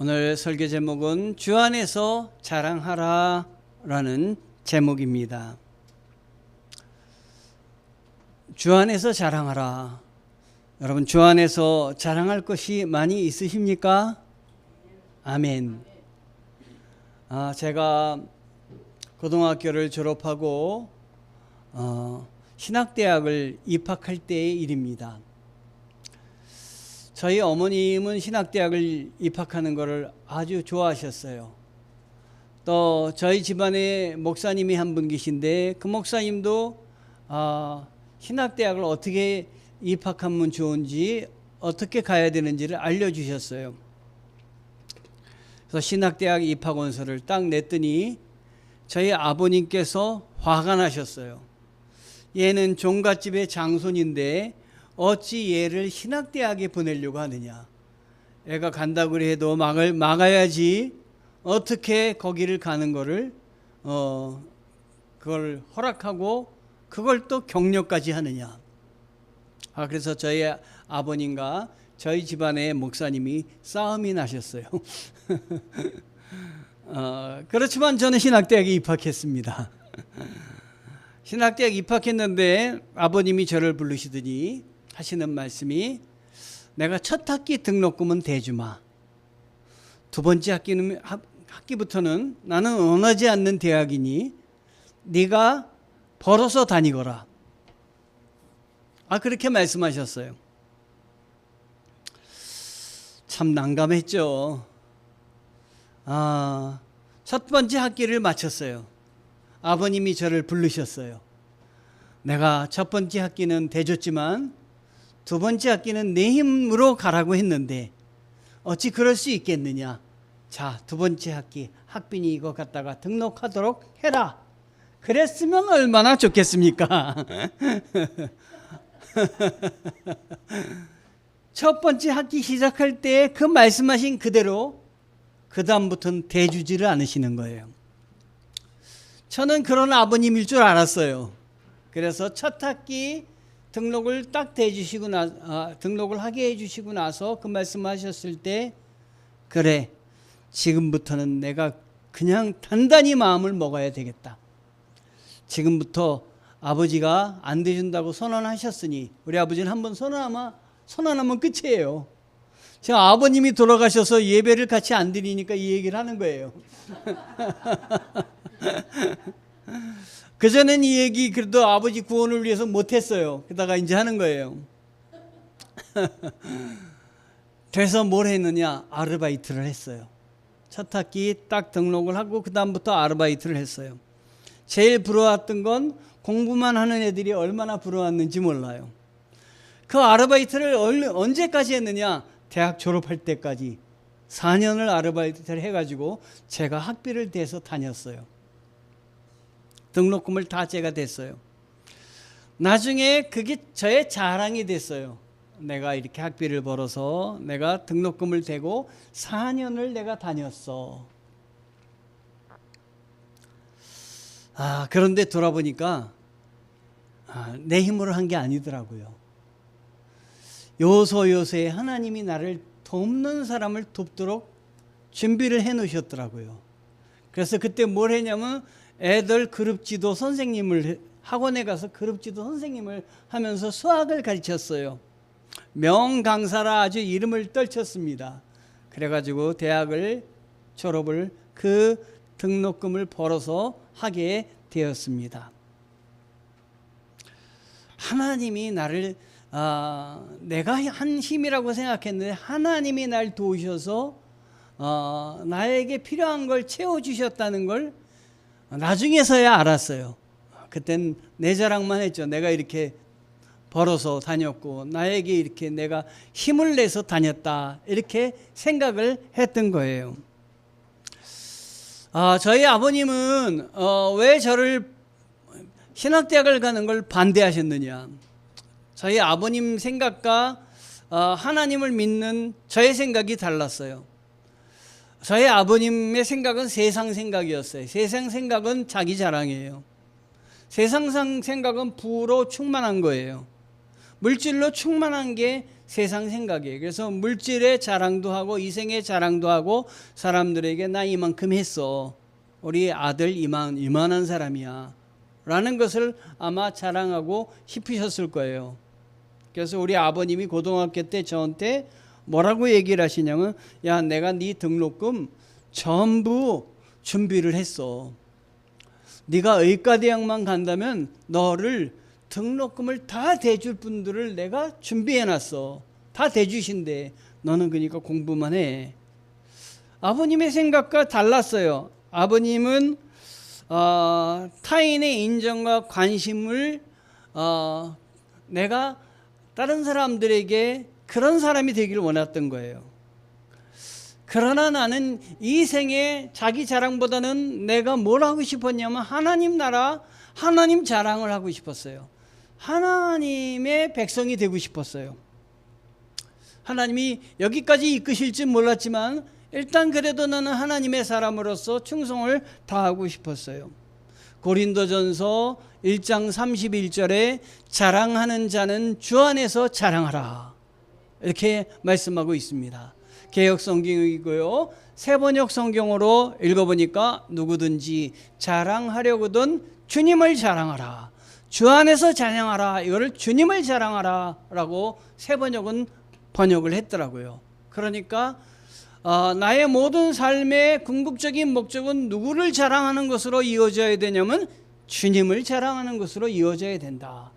오늘 설교 제목은 주 안에서 자랑하라 라는 제목입니다. 주 안에서 자랑하라. 여러분, 주 안에서 자랑할 것이 많이 있으십니까? 아멘. 제가 고등학교를 졸업하고 신학대학을 입학할 때의 일입니다. 저희 어머님은 신학대학을 입학하는 것을 아주 좋아하셨어요. 또 저희 집안에 목사님이 한 분 계신데 그 목사님도 신학대학을 어떻게 입학하면 좋은지 어떻게 가야 되는지를 알려주셨어요. 그래서 신학대학 입학원서를 딱 냈더니 저희 아버님께서 화가 나셨어요. 얘는 종갓집의 장손인데 어찌 얘를 신학대학에 보내려고 하느냐. 애가 간다고 해도 막아야지 어떻게 거기를 가는 거를 그걸 허락하고 그걸 또 격려까지 하느냐. 그래서 저희 아버님과 저희 집안의 목사님이 싸움이 나셨어요. 그렇지만 저는 신학대학에 입학했습니다. 신학대학 입학했는데 아버님이 저를 부르시더니 하시는 말씀이, 내가 첫 학기 등록금은 대주마. 두 번째 학기부터는 나는 원하지 않는 대학이니 네가 벌어서 다니거라. 그렇게 말씀하셨어요. 참 난감했죠. 첫 번째 학기를 마쳤어요. 아버님이 저를 부르셨어요. 내가 첫 번째 학기는 대줬지만 두 번째 학기는 내 힘으로 가라고 했는데 어찌 그럴 수 있겠느냐. 자, 두 번째 학기 학비니 이거 갖다가 등록하도록 해라. 그랬으면 얼마나 좋겠습니까? 첫 번째 학기 시작할 때 그 말씀하신 그대로 그 다음부터는 대주지를 않으시는 거예요. 저는 그런 아버님일 줄 알았어요. 그래서 첫 학기 등록을 딱 대주시고 등록을 하게 해주시고 나서 그 말씀하셨을 때, 그래, 지금부터는 내가 그냥 단단히 마음을 먹어야 되겠다. 지금부터 아버지가 안 대준다고 선언하셨으니, 우리 아버지는 한번 선언하면 끝이에요. 지금 아버님이 돌아가셔서 예배를 같이 안 드리니까 이 얘기를 하는 거예요. 그전엔 이 얘기 그래도 아버지 구원을 위해서 못했어요. 그러다가 이제 하는 거예요. 그래서 뭘 했느냐? 아르바이트를 했어요. 첫 학기 딱 등록을 하고 그 다음부터 아르바이트를 했어요. 제일 부러웠던 건 공부만 하는 애들이 얼마나 부러웠는지 몰라요. 그 아르바이트를 언제까지 했느냐? 대학 졸업할 때까지 4년을 아르바이트를 해가지고 제가 학비를 대서 다녔어요. 등록금을 다 제가 댔어요. 나중에 그게 저의 자랑이 됐어요. 내가 이렇게 학비를 벌어서 내가 등록금을 대고 4년을 내가 다녔어. 그런데 돌아보니까 내 힘으로 한 게 아니더라고요. 요소요소에 하나님이 나를 돕는 사람을 돕도록 준비를 해 놓으셨더라고요. 그래서 그때 뭘 했냐면 애들 그룹지도 선생님을, 학원에 가서 그룹지도 선생님을 하면서 수학을 가르쳤어요. 명강사라 아주 이름을 떨쳤습니다. 그래가지고 대학을 졸업을 그 등록금을 벌어서 하게 되었습니다. 하나님이 나를 내가 한 힘이라고 생각했는데 하나님이 날 도우셔서 나에게 필요한 걸 채워주셨다는 걸 나중에서야 알았어요. 그땐 내 자랑만 했죠. 내가 이렇게 벌어서 다녔고 나에게 이렇게 내가 힘을 내서 다녔다, 이렇게 생각을 했던 거예요. 저희 아버님은 왜 저를 신학대학을 가는 걸 반대하셨느냐. 저희 아버님 생각과 하나님을 믿는 저의 생각이 달랐어요. 저희 아버님의 생각은 세상 생각이었어요. 세상 생각은 자기 자랑이에요. 세상 생각은 부로 충만한 거예요. 물질로 충만한 게 세상 생각이에요. 그래서 물질의 자랑도 하고 이생의 자랑도 하고 사람들에게 나 이만큼 했어. 우리 아들 이만한 사람이야. 라는 것을 아마 자랑하고 싶으셨을 거예요. 그래서 우리 아버님이 고등학교 때 저한테 뭐라고 얘기를 하시냐면, 야, 내가 네 등록금 전부 준비를 했어. 네가 의과대학만 간다면 너를 등록금을 다 대줄 분들을 내가 준비해놨어. 다 대주신대. 너는 그러니까 공부만 해. 아버님의 생각과 달랐어요. 아버님은 타인의 인정과 관심을 내가 다른 사람들에게 그런 사람이 되기를 원했던 거예요. 그러나 나는 이 생에 자기 자랑보다는 내가 뭘 하고 싶었냐면 하나님 나라, 하나님 자랑을 하고 싶었어요. 하나님의 백성이 되고 싶었어요. 하나님이 여기까지 이끄실 줄 몰랐지만 일단 그래도 나는 하나님의 사람으로서 충성을 다하고 싶었어요. 고린도전서 1장 31절에 자랑하는 자는 주 안에서 자랑하라, 이렇게 말씀하고 있습니다. 개역 성경이고요. 새번역 성경으로 읽어보니까 누구든지 자랑하려거든 주님을 자랑하라, 주 안에서 자랑하라, 이거를 주님을 자랑하라 라고 새번역은 번역을 했더라고요. 그러니까 나의 모든 삶의 궁극적인 목적은 누구를 자랑하는 것으로 이어져야 되냐면 주님을 자랑하는 것으로 이어져야 된다.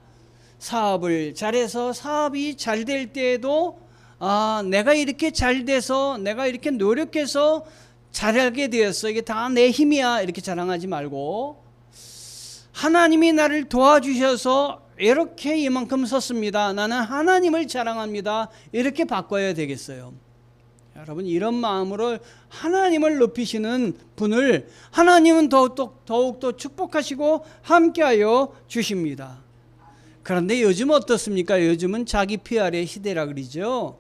사업을 잘해서 사업이 잘 될 때에도 내가 이렇게 잘 돼서 내가 이렇게 노력해서 잘하게 되었어, 이게 다 내 힘이야, 이렇게 자랑하지 말고 하나님이 나를 도와주셔서 이렇게 이만큼 섰습니다, 나는 하나님을 자랑합니다, 이렇게 바꿔야 되겠어요. 여러분, 이런 마음으로 하나님을 높이시는 분을 하나님은 더욱더 축복하시고 함께하여 주십니다. 그런데 요즘 어떻습니까? 요즘은 자기 PR의 시대라 그러죠.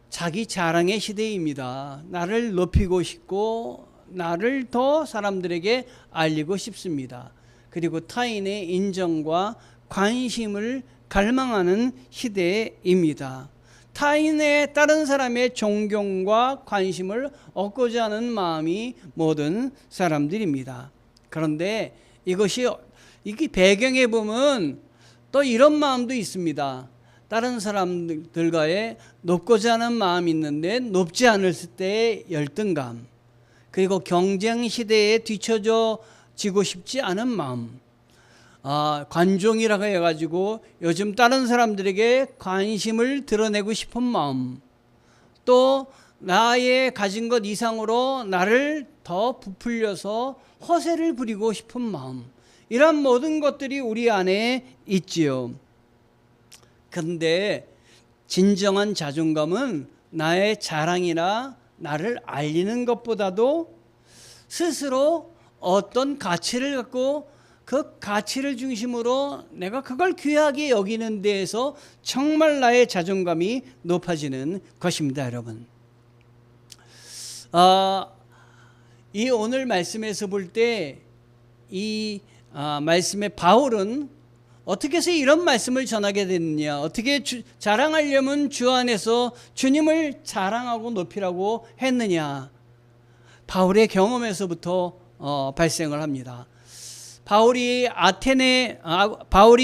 자기 자랑의 시대입니다. 나를 높이고 싶고 나를 더 사람들에게 알리고 싶습니다. 그리고 타인의 인정과 관심을 갈망하는 시대입니다. 타인의 다른 사람의 존경과 관심을 얻고자 하는 마음이 모든 사람들입니다. 그런데 이게 배경에 보면 또 이런 마음도 있습니다. 다른 사람들과의 높고자 하는 마음이 있는데 높지 않을 때의 열등감, 그리고 경쟁 시대에 뒤처지고 싶지 않은 마음, 관종이라고 해가지고 요즘 다른 사람들에게 관심을 드러내고 싶은 마음, 또 나의 가진 것 이상으로 나를 더 부풀려서 허세를 부리고 싶은 마음, 이런 모든 것들이 우리 안에 있지요. 그런데 진정한 자존감은 나의 자랑이나 나를 알리는 것보다도 스스로 어떤 가치를 갖고 그 가치를 중심으로 내가 그걸 귀하게 여기는 데에서 정말 나의 자존감이 높아지는 것입니다, 여러분. 이 오늘 말씀에서 볼 때 이 말씀의 바울은 어떻게 해서 이런 말씀을 전하게 됐느냐, 어떻게 자랑하려면 주 안에서 주님을 자랑하고 높이라고 했느냐, 바울의 경험에서부터 발생을 합니다. 바울이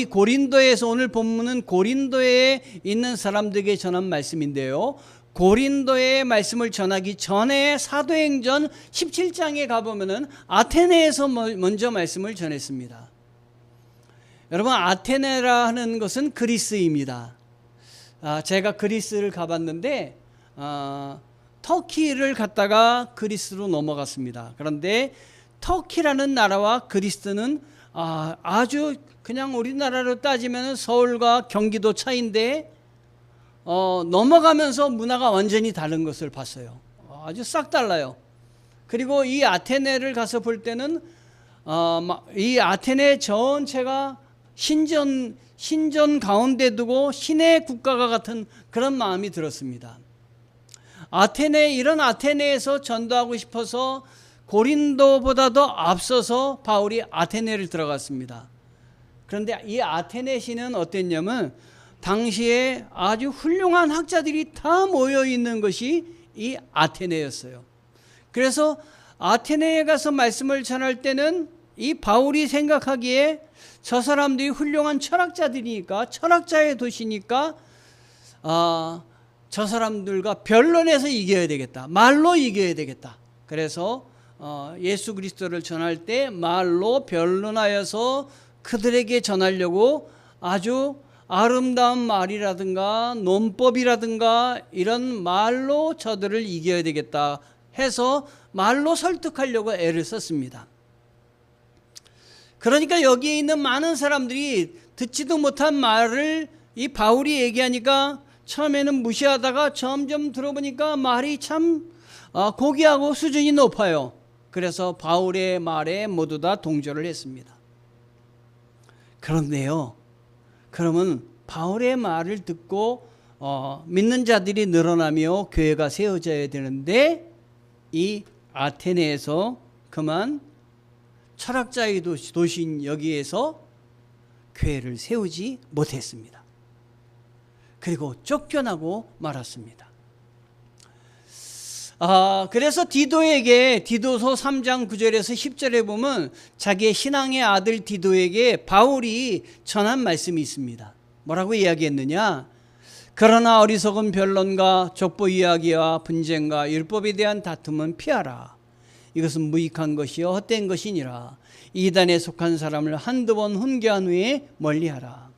고린도에서, 오늘 본문은 고린도에 있는 사람들에게 전한 말씀인데요, 고린도의 말씀을 전하기 전에 사도행전 17장에 가보면은 아테네에서 먼저 말씀을 전했습니다. 여러분, 아테네라 하는 것은 그리스입니다. 제가 그리스를 가봤는데 터키를 갔다가 그리스로 넘어갔습니다. 그런데 터키라는 나라와 그리스는 아주 그냥 우리나라로 따지면 서울과 경기도 차이인데 넘어가면서 문화가 완전히 다른 것을 봤어요. 아주 싹 달라요. 그리고 이 아테네를 가서 볼 때는 이 아테네 전체가 신전 가운데 두고 신의 국가가 같은 그런 마음이 들었습니다. 이런 아테네에서 전도하고 싶어서 고린도보다도 앞서서 바울이 아테네를 들어갔습니다. 그런데 이 아테네 시는 어땠냐면 당시에 아주 훌륭한 학자들이 다 모여 있는 것이 이 아테네였어요. 그래서 아테네에 가서 말씀을 전할 때는 이 바울이 생각하기에 저 사람들이 훌륭한 철학자들이니까, 철학자의 도시니까 저 사람들과 변론해서 이겨야 되겠다, 말로 이겨야 되겠다. 그래서 예수 그리스도를 전할 때 말로 변론하여서 그들에게 전하려고 아주 아름다운 말이라든가 논법이라든가 이런 말로 저들을 이겨야 되겠다 해서 말로 설득하려고 애를 썼습니다. 그러니까 여기에 있는 많은 사람들이 듣지도 못한 말을 이 바울이 얘기하니까 처음에는 무시하다가 점점 들어보니까 말이 참 고귀하고 수준이 높아요. 그래서 바울의 말에 모두 다 동조를 했습니다. 그런데요, 그러면 바울의 말을 듣고 믿는 자들이 늘어나며 교회가 세워져야 되는데 이 아테네에서 그만 철학자의 도시인 여기에서 교회를 세우지 못했습니다. 그리고 쫓겨나고 말았습니다. 그래서 디도에게 디도서 3장 9절에서 10절에 보면 자기의 신앙의 아들 디도에게 바울이 전한 말씀이 있습니다. 뭐라고 이야기했느냐? 그러나 어리석은 변론과 족보 이야기와 분쟁과 율법에 대한 다툼은 피하라. 이것은 무익한 것이요 헛된 것이니라. 이단에 속한 사람을 한두 번 훈계한 후에 멀리하라.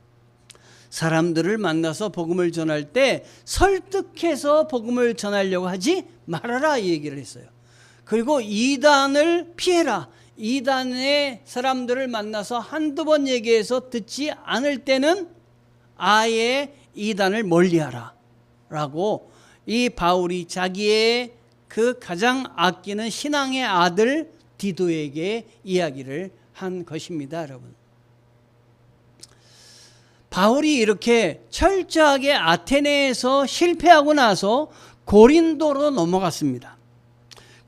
사람들을 만나서 복음을 전할 때 설득해서 복음을 전하려고 하지 말아라, 이 얘기를 했어요. 그리고 이단을 피해라. 이단의 사람들을 만나서 한두 번 얘기해서 듣지 않을 때는 아예 이단을 멀리하라 라고 이 바울이 자기의 그 가장 아끼는 신앙의 아들 디도에게 이야기를 한 것입니다. 여러분, 바울이 이렇게 철저하게 아테네에서 실패하고 나서 고린도로 넘어갔습니다.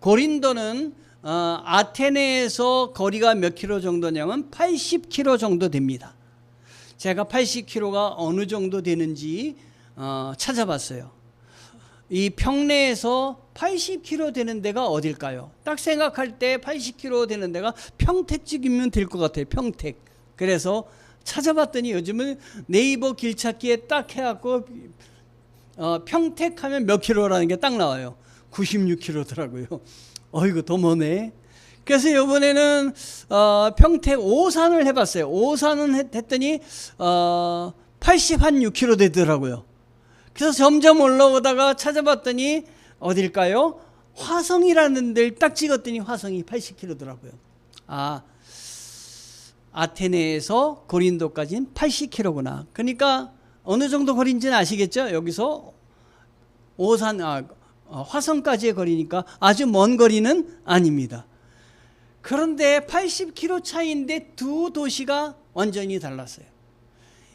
고린도는 아테네에서 거리가 몇 킬로 정도냐면 80킬로 정도 됩니다. 제가 80킬로가 어느 정도 되는지 찾아봤어요. 이 평내에서 80킬로 되는 데가 어딜까요? 딱 생각할 때 80킬로 되는 데가 평택쯤이면 될 것 같아요. 평택. 그래서 찾아봤더니 요즘은 네이버 길찾기에 딱 해갖고 평택하면 몇 킬로라는 게 딱 나와요. 96킬로더라고요. 어이구, 더 머네. 그래서 이번에는 평택 오산을 해봤어요. 오산은 했더니 86킬로 되더라고요. 그래서 점점 올라오다가 찾아봤더니 어딜까요? 화성이라는 데를 딱 찍었더니 화성이 80킬로더라고요. 아테네에서 고린도까지는 80킬로구나. 그러니까 어느 정도 거리인지는 아시겠죠? 여기서 화성까지의 거리니까 아주 먼 거리는 아닙니다. 그런데 80킬로 차이인데 두 도시가 완전히 달랐어요.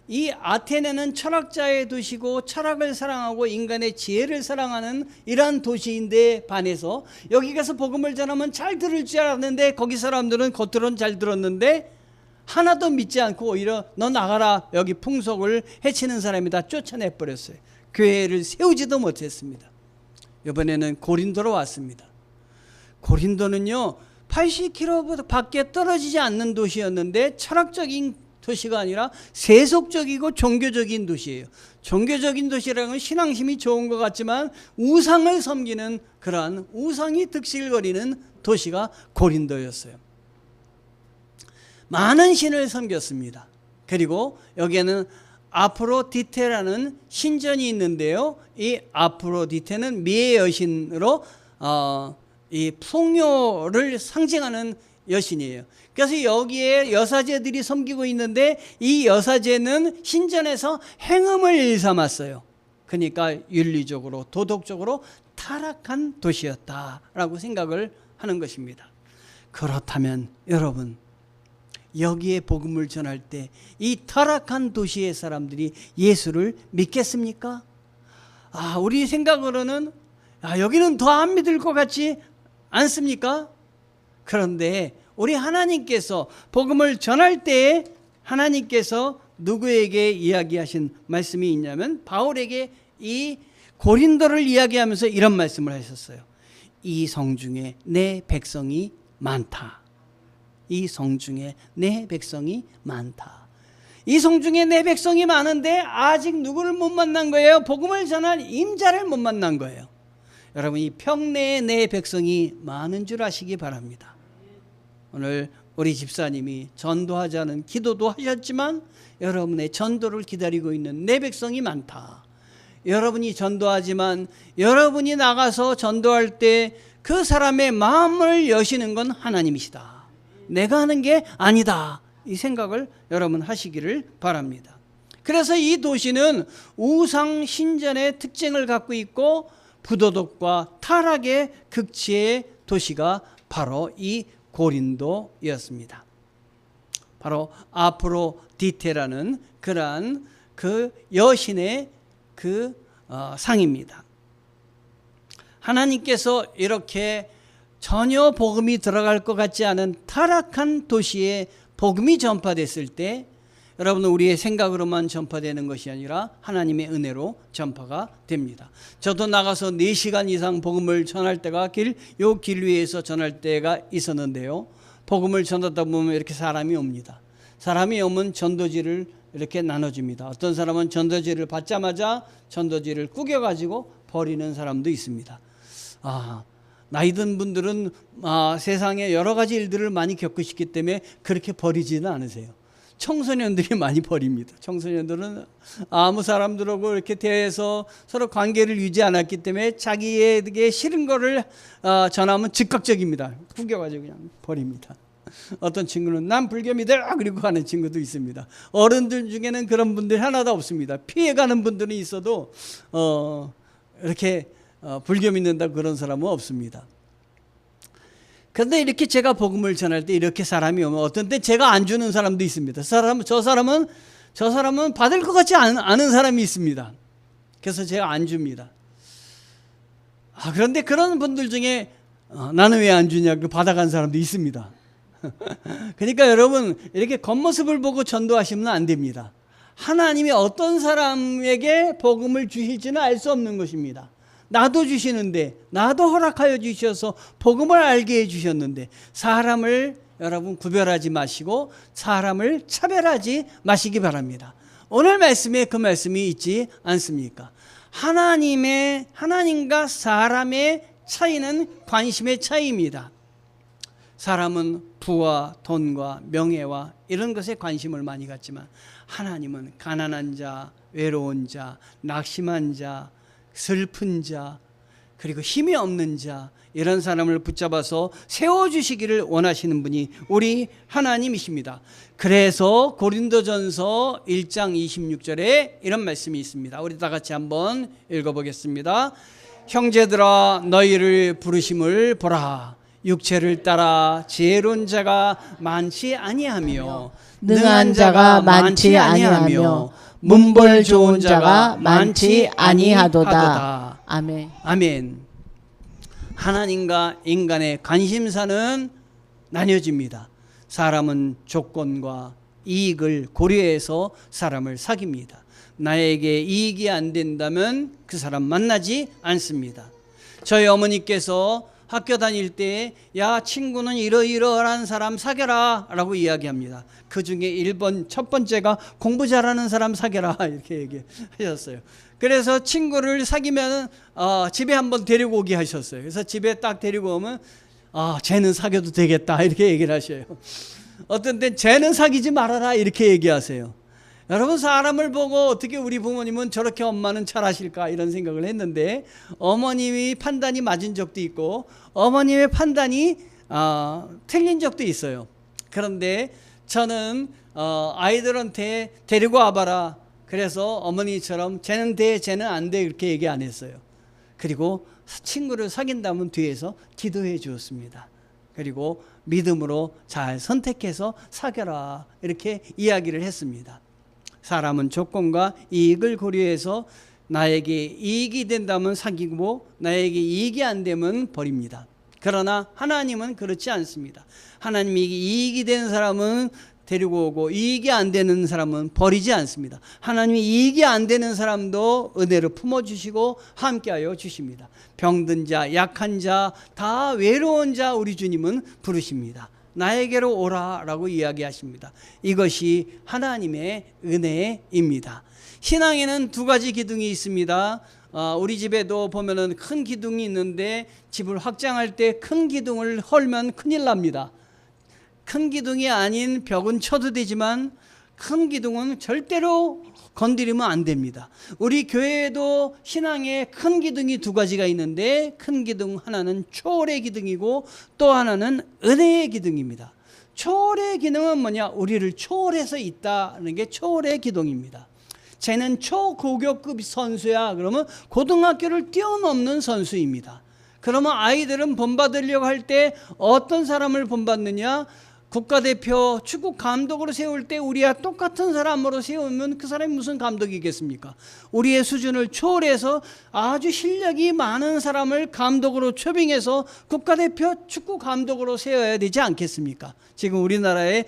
이 아테네는 철학자의 도시고 철학을 사랑하고 인간의 지혜를 사랑하는 이러한 도시인데 반해서 여기 가서 복음을 전하면 잘 들을 줄 알았는데 거기 사람들은 겉으로는 잘 들었는데 하나도 믿지 않고 오히려 너 나가라, 여기 풍속을 해치는 사람이 다 쫓아내버렸어요. 교회를 세우지도 못했습니다. 이번에는 고린도로 왔습니다. 고린도는요 80km 밖에 떨어지지 않는 도시였는데 철학적인 도시가 아니라 세속적이고 종교적인 도시예요. 종교적인 도시라는 건 신앙심이 좋은 것 같지만 우상을 섬기는 그러한 우상이 득실거리는 도시가 고린도였어요. 많은 신을 섬겼습니다. 그리고 여기에는 아프로디테라는 신전이 있는데요. 이 아프로디테는 미의 여신으로 이 풍요를 상징하는 여신이에요. 그래서 여기에 여사제들이 섬기고 있는데 이 여사제는 신전에서 행음을 일삼았어요. 그러니까 윤리적으로 도덕적으로 타락한 도시였다라고 생각을 하는 것입니다. 그렇다면 여러분, 여기에 복음을 전할 때 이 타락한 도시의 사람들이 예수를 믿겠습니까? 우리 생각으로는 여기는 더 안 믿을 것 같지 않습니까? 그런데 우리 하나님께서 복음을 전할 때에 하나님께서 누구에게 이야기하신 말씀이 있냐면 바울에게 이 고린도를 이야기하면서 이런 말씀을 하셨어요. 이 성중에 내 백성이 많다. 이 성중에 내 백성이 많다. 이 성중에 내 백성이 많은데 아직 누구를 못 만난 거예요? 복음을 전할 임자를 못 만난 거예요. 여러분, 이 평내에 내 백성이 많은 줄 아시기 바랍니다. 오늘 우리 집사님이 전도하자는 기도도 하셨지만 여러분의 전도를 기다리고 있는 내 백성이 많다. 여러분이 전도하지만 여러분이 나가서 전도할 때 그 사람의 마음을 여시는 건 하나님이시다. 내가 하는 게 아니다. 이 생각을 여러분 하시기를 바랍니다. 그래서 이 도시는 우상 신전의 특징을 갖고 있고 부도덕과 타락의 극치의 도시가 바로 이 고린도였습니다. 바로 아프로디테라는 그러한 그 여신의 그 상입니다. 하나님께서 이렇게 전혀 복음이 들어갈 것 같지 않은 타락한 도시에 복음이 전파됐을 때 여러분, 우리의 생각으로만 전파되는 것이 아니라 하나님의 은혜로 전파가 됩니다. 저도 나가서 4시간 이상 복음을 전할 때가 길 위에서 전할 때가 있었는데요. 복음을 전하다 보면 이렇게 사람이 옵니다. 사람이 오면 전도지를 이렇게 나눠줍니다. 어떤 사람은 전도지를 받자마자 전도지를 구겨가지고 버리는 사람도 있습니다. 나이 든 분들은 세상에 여러 가지 일들을 많이 겪으시기 때문에 그렇게 버리지는 않으세요. 청소년들이 많이 버립니다. 청소년들은 아무 사람들하고 이렇게 대해서 서로 관계를 유지 않았기 때문에 자기에게 싫은 거를 전하면 즉각적입니다. 구겨가지고 그냥 버립니다. 어떤 친구는 난 불교입니다 그리고 가는 친구도 있습니다. 어른들 중에는 그런 분들이 하나도 없습니다. 피해가는 분들은 있어도 이렇게 불교 믿는다 그런 사람은 없습니다. 그런데 이렇게 제가 복음을 전할 때 이렇게 사람이 오면 어떤 때 제가 안 주는 사람도 있습니다. 저 사람은 받을 것 같지 않은 사람이 있습니다. 그래서 제가 안 줍니다. 그런데 그런 분들 중에 나는 왜 안 주냐고 받아간 사람도 있습니다. 그러니까 여러분, 이렇게 겉모습을 보고 전도하시면 안 됩니다. 하나님이 어떤 사람에게 복음을 주실지는 알 수 없는 것입니다. 나도 주시는데, 나도 허락하여 주셔서 복음을 알게 해주셨는데, 사람을 여러분 구별하지 마시고 사람을 차별하지 마시기 바랍니다. 오늘 말씀에 그 말씀이 있지 않습니까? 하나님과 사람의 차이는 관심의 차이입니다. 사람은 부와 돈과 명예와 이런 것에 관심을 많이 갖지만 하나님은 가난한 자, 외로운 자, 낙심한 자, 슬픈 자, 그리고 힘이 없는 자, 이런 사람을 붙잡아서 세워주시기를 원하시는 분이 우리 하나님이십니다. 그래서 고린도전서 1장 26절에 이런 말씀이 있습니다. 우리 다 같이 한번 읽어보겠습니다. 형제들아, 너희를 부르심을 보라. 육체를 따라 지혜로운 자가 많지 아니하며 능한 자가 많지 아니하며 문벌 좋은 자가 많지 아니하도다. 아멘. 아멘. 하나님과 인간의 관심사는 나뉘어집니다. 사람은 조건과 이익을 고려해서 사람을 사귑니다. 나에게 이익이 안 된다면 그 사람 만나지 않습니다. 저희 어머니께서 학교 다닐 때 야, 친구는 이러이러한 사람 사귀라 라고 이야기합니다. 그 중에 1번 첫 번째가 공부 잘하는 사람 사귀라 이렇게 얘기하셨어요. 그래서 친구를 사귀면 집에 한번 데리고 오게 하셨어요. 그래서 집에 딱 데리고 오면 쟤는 사귀어도 되겠다 이렇게 얘기를 하셔요. 어떤 때 쟤는 사귀지 말아라 이렇게 얘기하세요. 여러분, 사람을 보고 어떻게 우리 부모님은 저렇게 엄마는 잘하실까 이런 생각을 했는데 어머님이 판단이 맞은 적도 있고 어머님의 판단이 틀린 적도 있어요. 그런데 저는 아이들한테 데리고 와봐라. 그래서 어머니처럼 쟤는 돼, 쟤는 안 돼 이렇게 얘기 안 했어요. 그리고 친구를 사귄다면 뒤에서 기도해 주었습니다. 그리고 믿음으로 잘 선택해서 사귀라 이렇게 이야기를 했습니다. 사람은 조건과 이익을 고려해서 나에게 이익이 된다면 사귀고 나에게 이익이 안 되면 버립니다. 그러나 하나님은 그렇지 않습니다. 하나님이 이익이 된 사람은 데리고 오고 이익이 안 되는 사람은 버리지 않습니다. 하나님이 이익이 안 되는 사람도 은혜로 품어주시고 함께하여 주십니다. 병든 자, 약한 자, 다 외로운 자 우리 주님은 부르십니다. 나에게로 오라라고 이야기하십니다. 이것이 하나님의 은혜입니다. 신앙에는 두 가지 기둥이 있습니다. 우리 집에도 보면은 큰 기둥이 있는데 집을 확장할 때 큰 기둥을 헐면 큰일 납니다. 큰 기둥이 아닌 벽은 쳐도 되지만 큰 기둥은 절대로 건드리면 안 됩니다. 우리 교회에도 신앙에 큰 기둥이 두 가지가 있는데 큰 기둥 하나는 초월의 기둥이고 또 하나는 은혜의 기둥입니다. 초월의 기능은 뭐냐? 우리를 초월해서 있다는 게 초월의 기둥입니다. 쟤는 초고교급 선수야. 그러면 고등학교를 뛰어넘는 선수입니다. 그러면 아이들은 본받으려고 할 때 어떤 사람을 본받느냐? 국가대표 축구 감독으로 세울 때 우리와 똑같은 사람으로 세우면 그 사람이 무슨 감독이겠습니까? 우리의 수준을 초월해서 아주 실력이 많은 사람을 감독으로 초빙해서 국가대표 축구 감독으로 세워야 되지 않겠습니까? 지금 우리나라에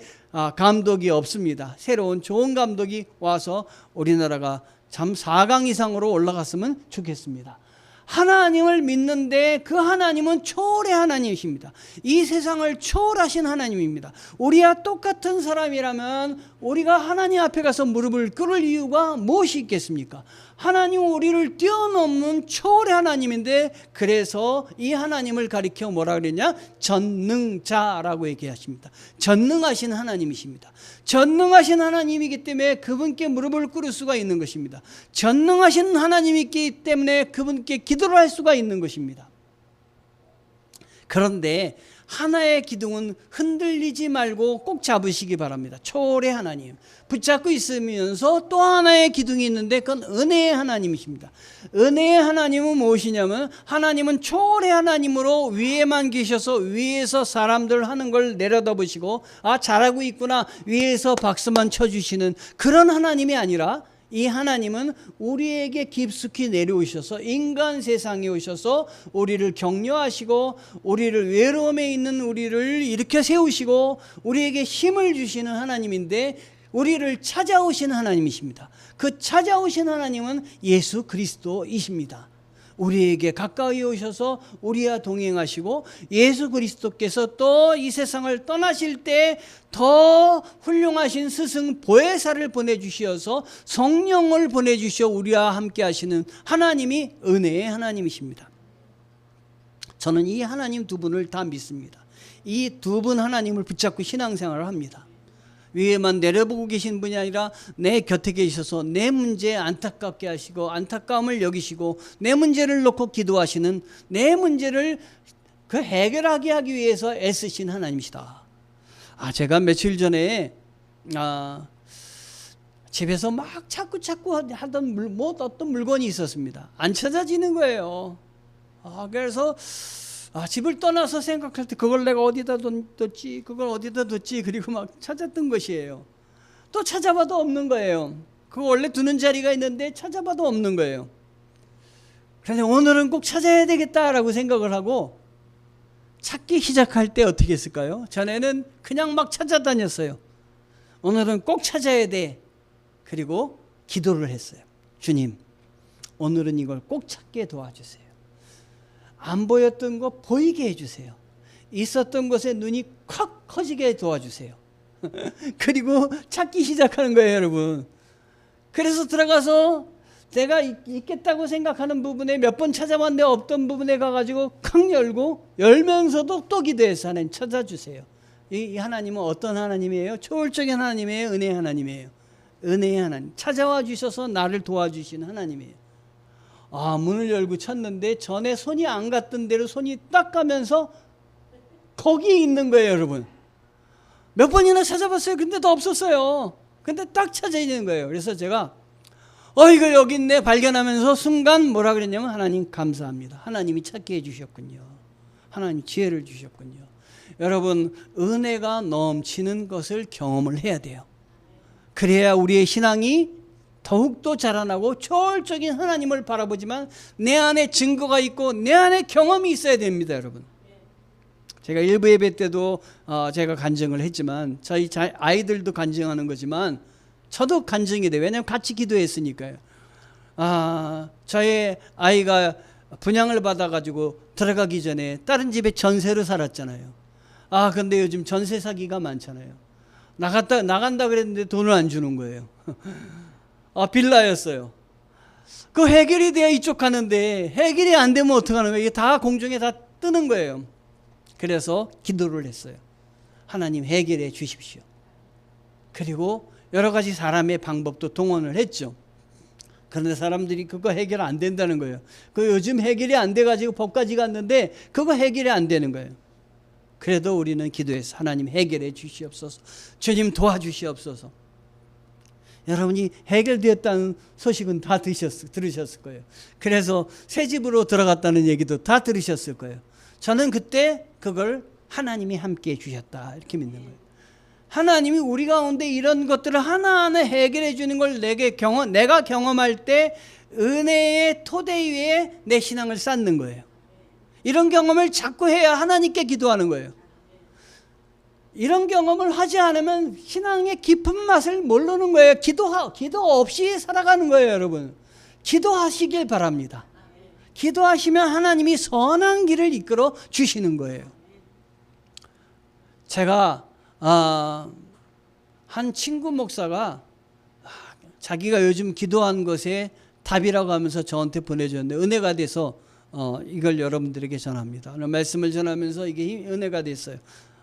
감독이 없습니다. 새로운 좋은 감독이 와서 우리나라가 참 4강 이상으로 올라갔으면 좋겠습니다. 하나님을 믿는데 그 하나님은 초월의 하나님이십니다. 이 세상을 초월하신 하나님입니다. 우리와 똑같은 사람이라면 우리가 하나님 앞에 가서 무릎을 꿇을 이유가 무엇이 있겠습니까? 하나님은 우리를 뛰어넘는 초월의 하나님인데 그래서 이 하나님을 가리켜 뭐라 그랬냐? 전능자라고 얘기하십니다. 전능하신 하나님이십니다. 전능하신 하나님이기 때문에 그분께 무릎을 꿇을 수가 있는 것입니다. 전능하신 하나님이기 때문에 그분께 기도를 할 수가 있는 것입니다. 그런데 하나의 기둥은 흔들리지 말고 꼭 잡으시기 바랍니다. 초월의 하나님 붙잡고 있으면서 또 하나의 기둥이 있는데 그건 은혜의 하나님이십니다. 은혜의 하나님은 무엇이냐면 하나님은 초월의 하나님으로 위에만 계셔서 위에서 사람들 하는 걸 내려다보시고 잘하고 있구나 위에서 박수만 쳐주시는 그런 하나님이 아니라 이 하나님은 우리에게 깊숙이 내려오셔서 인간 세상에 오셔서 우리를 격려하시고 우리를 외로움에 있는 우리를 일으켜 세우시고 우리에게 힘을 주시는 하나님인데 우리를 찾아오신 하나님이십니다. 그 찾아오신 하나님은 예수 그리스도이십니다. 우리에게 가까이 오셔서 우리와 동행하시고 예수 그리스도께서 또 이 세상을 떠나실 때 더 훌륭하신 스승 보혜사를 보내주셔서 성령을 보내주셔 우리와 함께 하시는 하나님이 은혜의 하나님이십니다. 저는 이 하나님 두 분을 다 믿습니다. 이 두 분 하나님을 붙잡고 신앙생활을 합니다. 위에만 내려보고 계신 분이 아니라 내 곁에 계셔서 내 문제에 안타깝게 하시고 안타까움을 여기시고 내 문제를 놓고 기도하시는 내 문제를 그 해결하게 하기 위해서 애쓰신 하나님이시다. 제가 며칠 전에 집에서 막 자꾸 하던 어떤 물건이 있었습니다. 안 찾아지는 거예요. 그래서 집을 떠나서 생각할 때 그걸 내가 어디다 뒀지 그걸 어디다 뒀지 그리고 막 찾았던 것이에요. 또 찾아봐도 없는 거예요. 그거 원래 두는 자리가 있는데 찾아봐도 없는 거예요. 그래서 오늘은 꼭 찾아야 되겠다라고 생각을 하고 찾기 시작할 때 어떻게 했을까요? 전에는 그냥 막 찾아다녔어요. 오늘은 꼭 찾아야 돼. 그리고 기도를 했어요. 주님, 오늘은 이걸 꼭 찾게 도와주세요. 안 보였던 거 보이게 해주세요. 있었던 것에 눈이 콱 커지게 도와주세요. 그리고 찾기 시작하는 거예요, 여러분. 그래서 들어가서 내가 있겠다고 생각하는 부분에 몇 번 찾아봤는데 없던 부분에 가가지고 콱 열면서도 또 기도해서 하나님 찾아주세요. 이 하나님은 어떤 하나님이에요? 초월적인 하나님이에요? 은혜의 하나님이에요? 은혜의 하나님. 찾아와 주셔서 나를 도와주시는 하나님이에요. 문을 열고 찾는데 전에 손이 안 갔던 대로 손이 딱 가면서 거기 있는 거예요, 여러분. 몇 번이나 찾아봤어요. 근데 도 없었어요. 근데 딱 찾아지는 거예요. 그래서 제가 이거 여기 있네 발견하면서 순간 뭐라 그랬냐면 하나님 감사합니다. 하나님이 찾게 해주셨군요. 하나님 지혜를 주셨군요. 여러분 은혜가 넘치는 것을 경험을 해야 돼요. 그래야 우리의 신앙이 더욱더 자라나고 초월적인 하나님을 바라보지만 내 안에 증거가 있고 내 안에 경험이 있어야 됩니다, 여러분. 제가 일부 예배 때도 제가 간증을 했지만 저희 아이들도 간증하는 거지만 저도 간증이 돼요. 왜냐하면 같이 기도했으니까요. 저의 아이가 분양을 받아가지고 들어가기 전에 다른 집에 전세로 살았잖아요. 근데 요즘 전세 사기가 많잖아요. 나간다 그랬는데 돈을 안 주는 거예요. 빌라였어요. 그 해결이 돼야 이쪽 가는데 해결이 안 되면 어떡하는 거예요? 이게 다 공중에 다 뜨는 거예요. 그래서 기도를 했어요. 하나님 해결해 주십시오. 그리고 여러 가지 사람의 방법도 동원을 했죠. 그런데 사람들이 그거 해결 안 된다는 거예요. 그 요즘 해결이 안 돼가지고 법까지 갔는데 그거 해결이 안 되는 거예요. 그래도 우리는 기도해서 하나님 해결해 주시옵소서. 주님 도와주시옵소서. 여러분이 해결되었다는 소식은 다 들으셨을 거예요. 그래서 새 집으로 들어갔다는 얘기도 다 들으셨을 거예요. 저는 그때 그걸 하나님이 함께 해주셨다 이렇게 믿는 거예요. 하나님이 우리 가운데 이런 것들을 하나하나 해결해 주는 걸 내가 경험할 때 은혜의 토대 위에 내 신앙을 쌓는 거예요. 이런 경험을 자꾸 해야 하나님께 기도하는 거예요. 이런 경험을 하지 않으면 신앙의 깊은 맛을 모르는 거예요. 기도 없이 살아가는 거예요, 여러분. 기도하시길 바랍니다. 기도하시면 하나님이 선한 길을 이끌어 주시는 거예요. 제가 한 친구 목사가 자기가 요즘 기도한 것에 답이라고 하면서 저한테 보내줬는데 은혜가 돼서 이걸 여러분들에게 전합니다. 말씀을 전하면서 이게 은혜가 됐어요.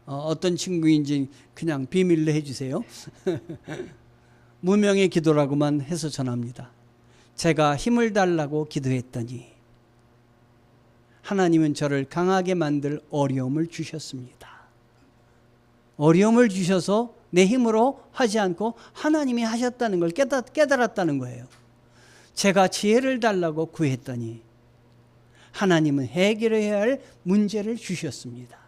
어떤 친구인지 그냥 비밀로 해주세요. 무명의 기도라고만 해서 전합니다. 제가 힘을 달라고 기도했더니 하나님은 저를 강하게 만들 어려움을 주셨습니다. 어려움을 주셔서 내 힘으로 하지 않고 하나님이 하셨다는 걸 깨달았다는 거예요. 제가 지혜를 달라고 구했더니 하나님은 해결해야 할 문제를 주셨습니다.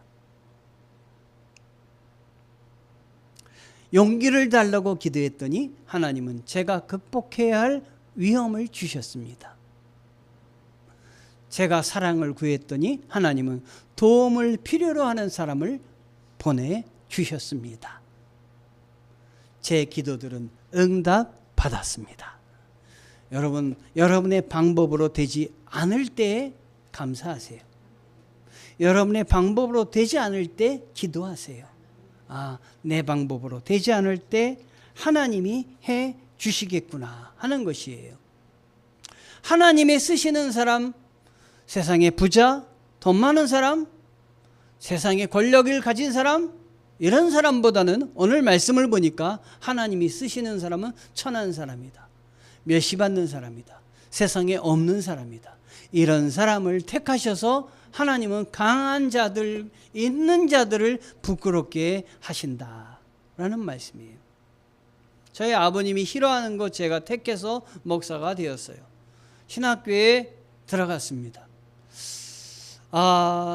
용기를 달라고 기도했더니 하나님은 제가 극복해야 할 위험을 주셨습니다. 제가 사랑을 구했더니 하나님은 도움을 필요로 하는 사람을 보내주셨습니다. 제 기도들은 응답 받았습니다. 여러분, 여러분의 방법으로 되지 않을 때 감사하세요. 여러분의 방법으로 되지 않을 때 기도하세요. 내 방법으로 되지 않을 때 하나님이 해 주시겠구나 하는 것이에요. 하나님의 쓰시는 사람, 세상의 부자, 돈 많은 사람, 세상의 권력을 가진 사람, 이런 사람보다는 오늘 말씀을 보니까 하나님이 쓰시는 사람은 천한 사람이다. 멸시받는 사람이다. 세상에 없는 사람이다. 이런 사람을 택하셔서 하나님은 강한 자들, 있는 자들을 부끄럽게 하신다라는 말씀이에요. 저희 아버님이 싫어하는 것 제가 택해서 목사가 되었어요. 신학교에 들어갔습니다.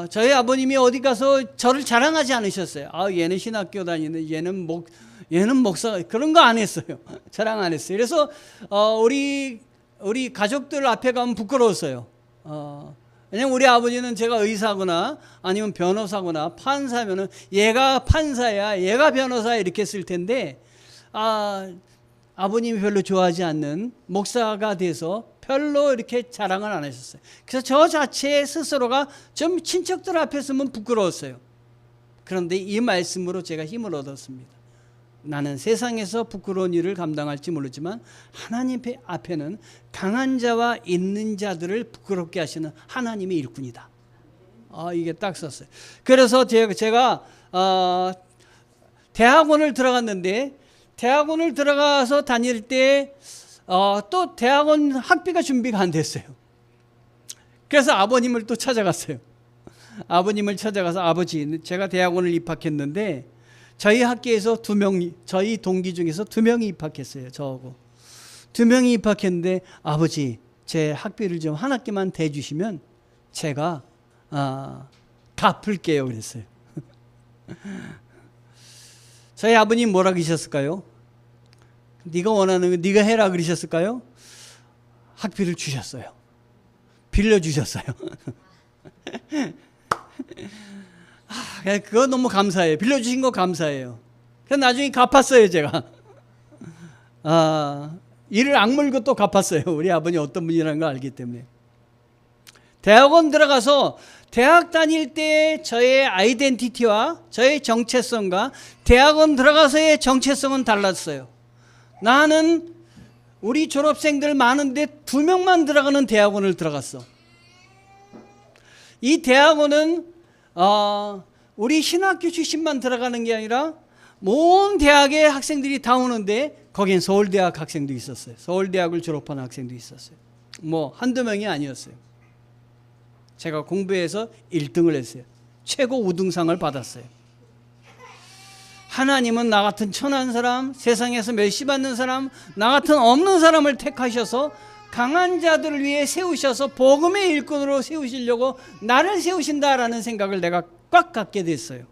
저희 아버님이 어디 가서 저를 자랑하지 않으셨어요. 얘는 신학교 다니는, 얘는 목사, 그런 거 안 했어요. 자랑 안 했어요. 그래서 우리 가족들 앞에 가면 부끄러웠어요. 왜냐면 우리 아버지는 제가 의사거나 아니면 변호사거나 판사면은 얘가 판사야, 얘가 변호사야 이렇게 했을 텐데 아버님이 별로 좋아하지 않는 목사가 돼서 별로 이렇게 자랑을 안 하셨어요. 그래서 저 자체 스스로가 좀 친척들 앞에 서면 부끄러웠어요. 그런데 이 말씀으로 제가 힘을 얻었습니다. 나는 세상에서 부끄러운 일을 감당할지 모르지만 하나님 앞에는 강한 자와 있는 자들을 부끄럽게 하시는 하나님의 일꾼이다. 이게 딱 썼어요. 그래서 제가 대학원을 들어갔는데 대학원을 들어가서 다닐 때 또 대학원 학비가 준비가 안 됐어요. 그래서 아버님을 또 찾아갔어요. 아버님을 찾아가서 아버지, 제가 대학원을 입학했는데 저희 학교에서 저희 동기 중에서 2명이 입학했어요. 저하고 2명이 입학했는데 아버지, 제 학비를 좀 한 학기만 대주시면 제가 갚을게요 그랬어요. 저희 아버님 뭐라 그러셨을까요? 네가 원하는 거 네가 해라 그러셨을까요? 학비를 주셨어요. 빌려주셨어요. 그거 너무 감사해요. 빌려주신 거 감사해요. 그래서 나중에 갚았어요, 제가. 이를 악물고 또 갚았어요. 우리 아버님 어떤 분이라는 걸 알기 때문에. 대학원 들어가서 대학 다닐 때 저의 아이덴티티와 저의 정체성과 대학원 들어가서의 정체성은 달랐어요. 나는 우리 졸업생들 많은데 2명만 들어가는 대학원을 들어갔어. 이 대학원은 우리 신학교 출신만 들어가는 게 아니라 모든 대학의 학생들이 다 오는데 거긴 서울대학 학생도 있었어요. 서울대학을 졸업한 학생도 있었어요. 뭐 한두 명이 아니었어요. 제가 공부해서 1등을 했어요. 최고 우등상을 받았어요. 하나님은 나 같은 천한 사람, 세상에서 멸시받는 사람, 나 같은 없는 사람을 택하셔서 강한 자들을 위해 세우셔서 복음의 일꾼으로 세우시려고 나를 세우신다라는 생각을 내가 꽉 갖게 됐어요.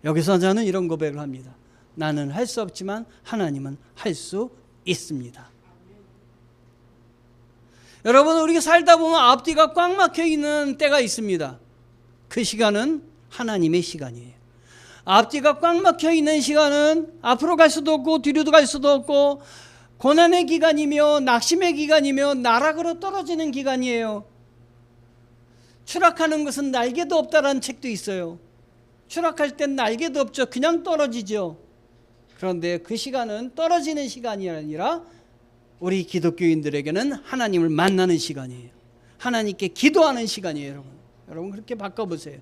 여기서 저는 이런 고백을 합니다. 나는 할 수 없지만 하나님은 할 수 있습니다. 여러분, 우리가 살다 보면 앞뒤가 꽉 막혀 있는 때가 있습니다. 그 시간은 하나님의 시간이에요. 앞뒤가 꽉 막혀 있는 시간은 앞으로 갈 수도 없고 뒤로도 갈 수도 없고 고난의 기간이며 낙심의 기간이며 나락으로 떨어지는 기간이에요. 추락하는 것은 날개도 없다라는 책도 있어요. 추락할 땐 날개도 없죠. 그냥 떨어지죠. 그런데 그 시간은 떨어지는 시간이 아니라 우리 기독교인들에게는 하나님을 만나는 시간이에요. 하나님께 기도하는 시간이에요. 여러분 그렇게 바꿔보세요.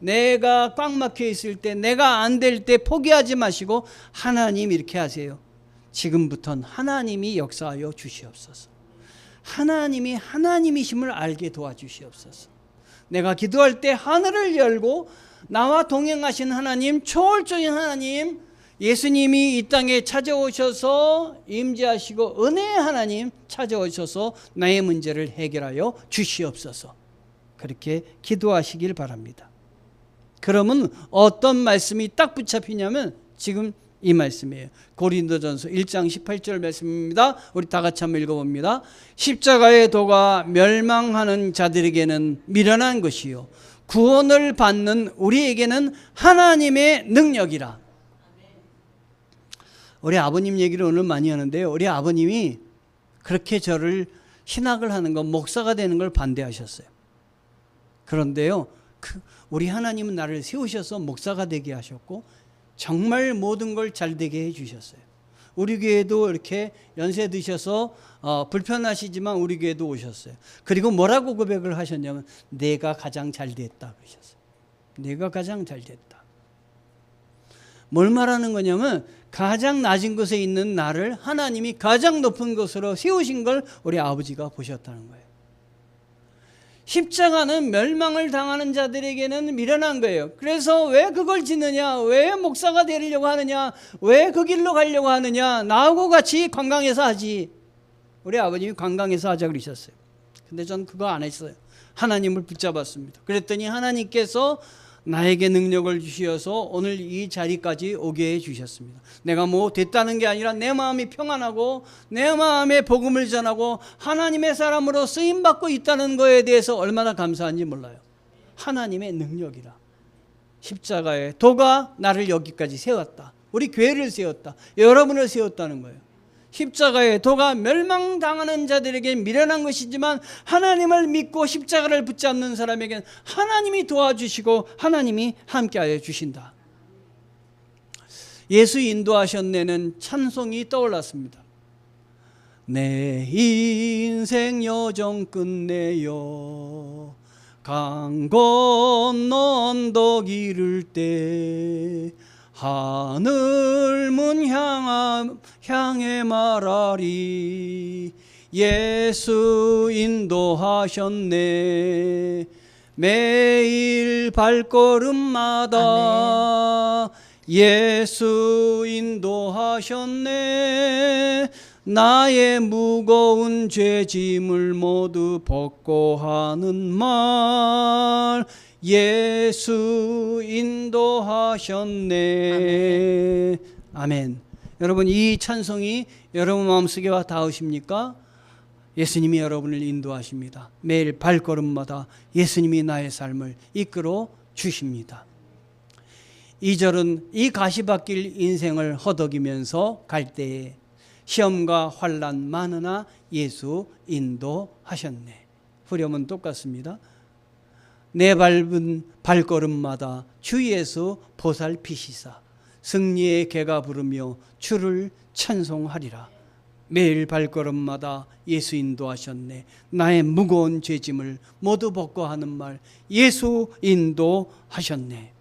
내가 꽉 막혀 있을 때, 내가 안 될 때 포기하지 마시고 하나님 이렇게 하세요. 지금부터는 하나님이 역사하여 주시옵소서. 하나님이 하나님이심을 알게 도와주시옵소서. 내가 기도할 때 하늘을 열고 나와 동행하신 하나님, 초월적인 하나님, 예수님이 이 땅에 찾아오셔서 임재하시고 은혜의 하나님 찾아오셔서 나의 문제를 해결하여 주시옵소서. 그렇게 기도하시길 바랍니다. 그러면 어떤 말씀이 딱 붙잡히냐면 지금 이 말씀이에요. 고린도전서 1장 18절 말씀입니다. 우리 다 같이 한번 읽어봅니다. 십자가의 도가 멸망하는 자들에게는 미련한 것이요 구원을 받는 우리에게는 하나님의 능력이라. 우리 아버님 얘기를 오늘 많이 하는데요. 우리 아버님이 그렇게 저를 신학을 하는 거, 목사가 되는 걸 반대하셨어요. 그런데요, 우리 하나님은 나를 세우셔서 목사가 되게 하셨고 정말 모든 걸 잘 되게 해주셨어요. 우리 교회도 이렇게 연세 드셔서 불편하시지만 우리 교회도 오셨어요. 그리고 뭐라고 고백을 하셨냐면 내가 가장 잘 됐다 그러셨어요. 내가 가장 잘 됐다. 뭘 말하는 거냐면 가장 낮은 곳에 있는 나를 하나님이 가장 높은 곳으로 세우신 걸 우리 아버지가 보셨다는 거예요. 십자가는 멸망을 당하는 자들에게는 미련한 거예요. 그래서 왜 그걸 짓느냐, 왜 목사가 되려고 하느냐, 왜 그 길로 가려고 하느냐, 나하고 같이 관광에서 하지. 우리 아버님이 관광에서 하자 그러셨어요. 근데 전 그거 안 했어요. 하나님을 붙잡았습니다. 그랬더니 하나님께서 나에게 능력을 주셔서 오늘 이 자리까지 오게 해주셨습니다. 내가 뭐 됐다는 게 아니라 내 마음이 평안하고 내 마음에 복음을 전하고 하나님의 사람으로 쓰임받고 있다는 거에 대해서 얼마나 감사한지 몰라요. 하나님의 능력이라. 십자가의 도가 나를 여기까지 세웠다. 우리 교회를 세웠다. 여러분을 세웠다는 거예요. 십자가의 도가 멸망당하는 자들에게 미련한 것이지만 하나님을 믿고 십자가를 붙잡는 사람에게는 하나님이 도와주시고 하나님이 함께하여 주신다. 예수 인도하셨네는 찬송이 떠올랐습니다. 내 인생 여정 끝내요 강 건너 언덕 이를 때 하늘 문 향해 말하리 예수 인도하셨네 매일 발걸음마다 아멘. 예수 인도하셨네 나의 무거운 죄짐을 모두 벗고 하는 말 예수 인도하셨네. 아멘. 여러분 이 찬송이 여러분 마음속에 와 닿으십니까? 예수님이 여러분을 인도하십니다. 매일 발걸음마다 예수님이 나의 삶을 이끌어 주십니다. 2절은 이 가시밭길 인생을 허덕이면서 갈 때에 시험과 환난 많으나 예수 인도하셨네. 후렴은 똑같습니다. 내 밟은 발걸음마다 주 예수 보살피시사 승리의 개가 부르며 주를 찬송하리라. 매일 발걸음마다 예수 인도하셨네. 나의 무거운 죄짐을 모두 벗고 하는 말 예수 인도하셨네.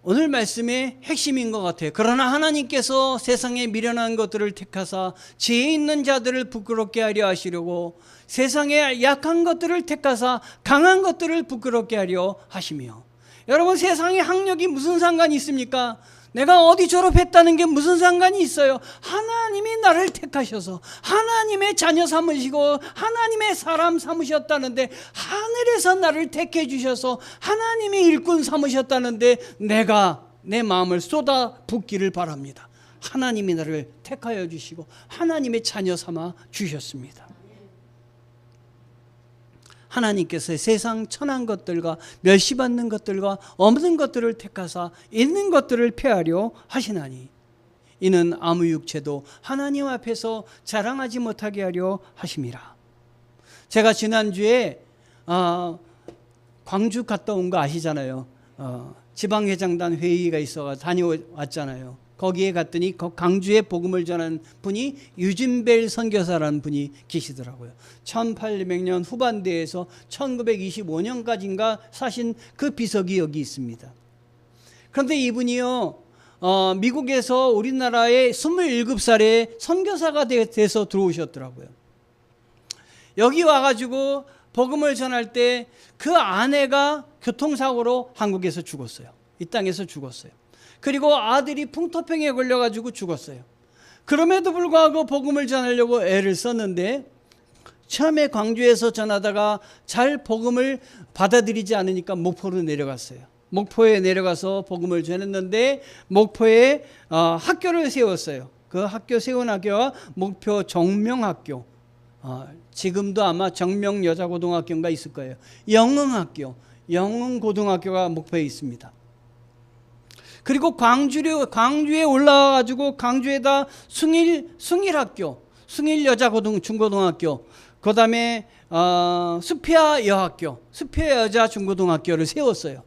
오늘 말씀의 핵심인 것 같아요. 그러나 하나님께서 세상에 미련한 것들을 택하사 지혜 있는 자들을 부끄럽게 하려 하시려고 세상에 약한 것들을 택하사 강한 것들을 부끄럽게 하려 하시며, 여러분 세상에 학력이 무슨 상관이 있습니까? 내가 어디 졸업했다는 게 무슨 상관이 있어요? 하나님이 나를 택하셔서 하나님의 자녀 삼으시고 하나님의 사람 삼으셨다는데, 하늘에서 나를 택해 주셔서 하나님이 일꾼 삼으셨다는데 내가 내 마음을 쏟아 붓기를 바랍니다. 하나님이 나를 택하여 주시고 하나님의 자녀 삼아 주셨습니다. 하나님께서 세상 천한 것들과 멸시받는 것들과 없는 것들을 택하사 있는 것들을 폐하려 하시나니, 이는 아무 육체도 하나님 앞에서 자랑하지 못하게 하려 하심이라. 제가 지난주에 광주 갔다 온 거 아시잖아요. 지방회장단 회의가 있어서 다녀왔잖아요. 거기에 갔더니 광주에 복음을 전한 분이 유진벨 선교사라는 분이 계시더라고요. 1800년 후반대에서 1925년까지인가 사신 그 비석이 여기 있습니다. 그런데 이분이요, 미국에서 우리나라에 27살에 선교사가 돼서 들어오셨더라고요. 여기 와가지고 복음을 전할 때 그 아내가 교통사고로 한국에서 죽었어요. 이 땅에서 죽었어요. 그리고 아들이 풍토병에 걸려가지고 죽었어요. 그럼에도 불구하고 복음을 전하려고 애를 썼는데, 처음에 광주에서 전하다가 잘 복음을 받아들이지 않으니까 목포로 내려갔어요. 목포에 내려가서 복음을 전했는데 목포에 학교를 세웠어요. 그 학교 세운 학교가 목포 정명학교, 지금도 아마 정명여자고등학교가 있을 거예요. 영흥학교, 영흥고등학교가 목포에 있습니다. 그리고 광주에 올라와가지고 광주에다 숭일학교, 숭일여자중고등학교, 그 다음에 수피아 여학교, 수피아 여자 중고등학교를 세웠어요.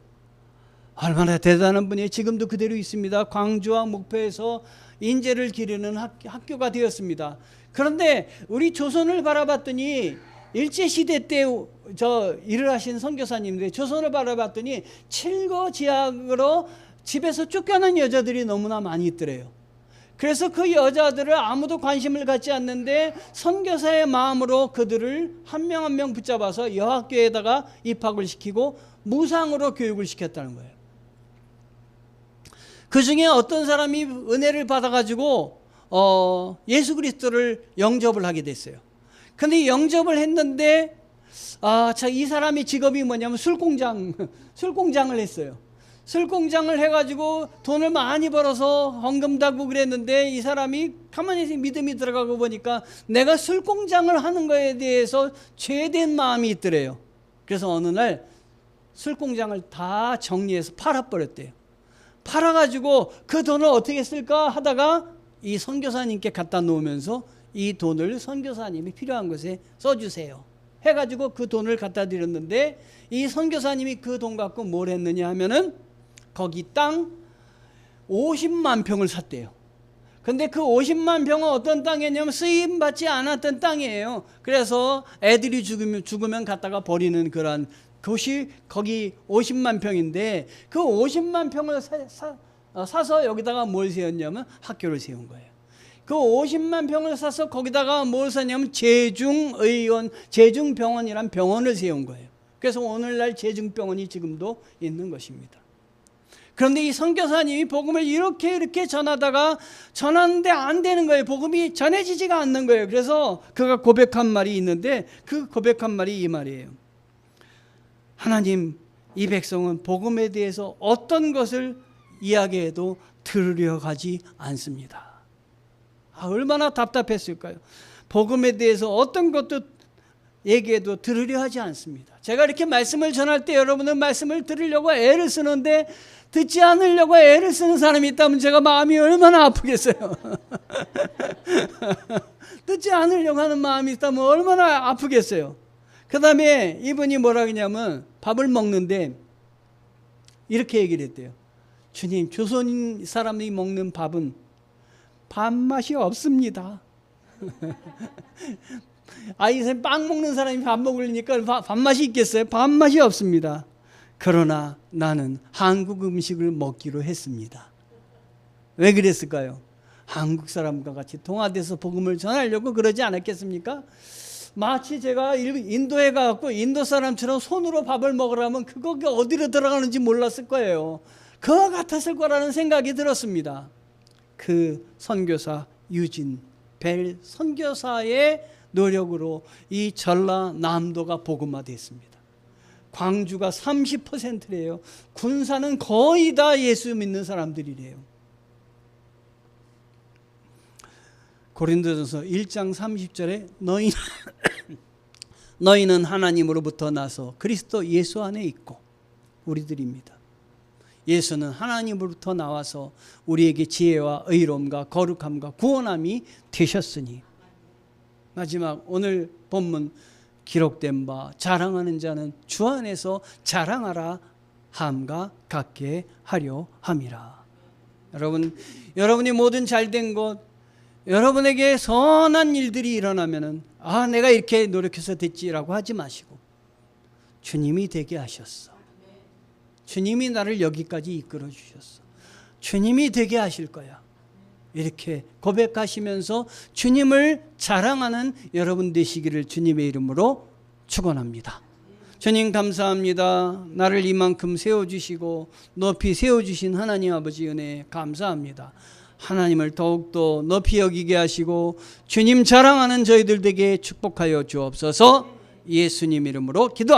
얼마나 대단한 분이에요. 지금도 그대로 있습니다. 광주와 목포에서 인재를 기르는 학교가 되었습니다. 그런데 우리 조선을 바라봤더니, 일제시대 때 일을 하신 선교사님들 조선을 바라봤더니 칠거지약으로 집에서 쫓겨난 여자들이 너무나 많이 있더래요. 그래서 그 여자들을 아무도 관심을 갖지 않는데 선교사의 마음으로 그들을 한 명 한 명 붙잡아서 여학교에다가 입학을 시키고 무상으로 교육을 시켰다는 거예요. 그 중에 어떤 사람이 은혜를 받아가지고 예수 그리스도를 영접을 하게 됐어요. 근데 영접을 했는데 이 사람의 직업이 뭐냐면 술공장을 했어요. 술공장을 해가지고 돈을 많이 벌어서 헌금 달고 그랬는데, 이 사람이 가만히 믿음이 들어가고 보니까 내가 술공장을 하는 거에 대해서 죄된 마음이 있더래요. 그래서 어느 날 술공장을 다 정리해서 팔아버렸대요. 팔아가지고 그 돈을 어떻게 쓸까 하다가 이 선교사님께 갖다 놓으면서 이 돈을 선교사님이 필요한 곳에 써주세요 해가지고 그 돈을 갖다 드렸는데, 이 선교사님이 그 돈 갖고 뭘 했느냐 하면은 거기 땅 50만 평을 샀대요. 근데 그 50만 평은 어떤 땅이냐면 쓰임받지 않았던 땅이에요. 그래서 애들이 죽으면 갖다가 버리는 그런 곳이 거기 50만 평인데, 그 50만 평을 사서 여기다가 뭘 세웠냐면 학교를 세운 거예요. 그 50만 평을 사서 거기다가 뭘 사냐면 제중병원이란 병원을 세운 거예요. 그래서 오늘날 제중병원이 지금도 있는 것입니다. 그런데 이 선교사님이 복음을 이렇게 전하다가 전하는데 안 되는 거예요. 복음이 전해지지가 않는 거예요. 그래서 그가 고백한 말이 있는데, 그 고백한 말이 이 말이에요. 하나님, 이 백성은 복음에 대해서 어떤 것을 이야기해도 들으려 가지 않습니다. 얼마나 답답했을까요? 복음에 대해서 어떤 것도 얘기해도 들으려 하지 않습니다. 제가 이렇게 말씀을 전할 때 여러분은 말씀을 들으려고 애를 쓰는데 듣지 않으려고 애를 쓰는 사람이 있다면 제가 마음이 얼마나 아프겠어요. 듣지 않으려고 하는 마음이 있다면 얼마나 아프겠어요. 그 다음에 이분이 뭐라 그러냐면 밥을 먹는데 이렇게 얘기를 했대요. 주님, 조선 사람이 먹는 밥은 밥맛이 없습니다. 아이, 빵 먹는 사람이 밥 먹으려니까 밥맛이 있겠어요? 밥맛이 없습니다. 그러나 나는 한국 음식을 먹기로 했습니다. 왜 그랬을까요? 한국 사람과 같이 동화돼서 복음을 전하려고 그러지 않았겠습니까? 마치 제가 인도에 가서 인도 사람처럼 손으로 밥을 먹으라면 그거 어디로 들어가는지 몰랐을 거예요. 그와 같았을 거라는 생각이 들었습니다. 그 선교사 유진 벨 선교사의 노력으로 이 전라남도가 복음화됐습니다. 광주가 30%래요. 군사는 거의 다 예수 믿는 사람들이래요. 고린도전서 1장 30절에 너희는 하나님으로부터 나서 그리스도 예수 안에 있고, 우리들입니다. 예수는 하나님으로부터 나와서 우리에게 지혜와 의로움과 거룩함과 구원함이 되셨으니. 마지막 오늘 본문 기록된 바 자랑하는 자는 주 안에서 자랑하라 함과 같게 하려 함이라. 여러분이 모든 잘된 것, 여러분에게 선한 일들이 일어나면은 내가 이렇게 노력해서 됐지라고 하지 마시고 주님이 되게 하셨어. 주님이 나를 여기까지 이끌어 주셨어. 주님이 되게 하실 거야. 이렇게 고백하시면서 주님을 자랑하는 여러분 되시기를 주님의 이름으로 축원합니다. 주님 감사합니다. 나를 이만큼 세워주시고 높이 세워주신 하나님 아버지 은혜에 감사합니다. 하나님을 더욱더 높이 여기게 하시고 주님 자랑하는 저희들 되게 축복하여 주옵소서. 예수님 이름으로 기도합니다.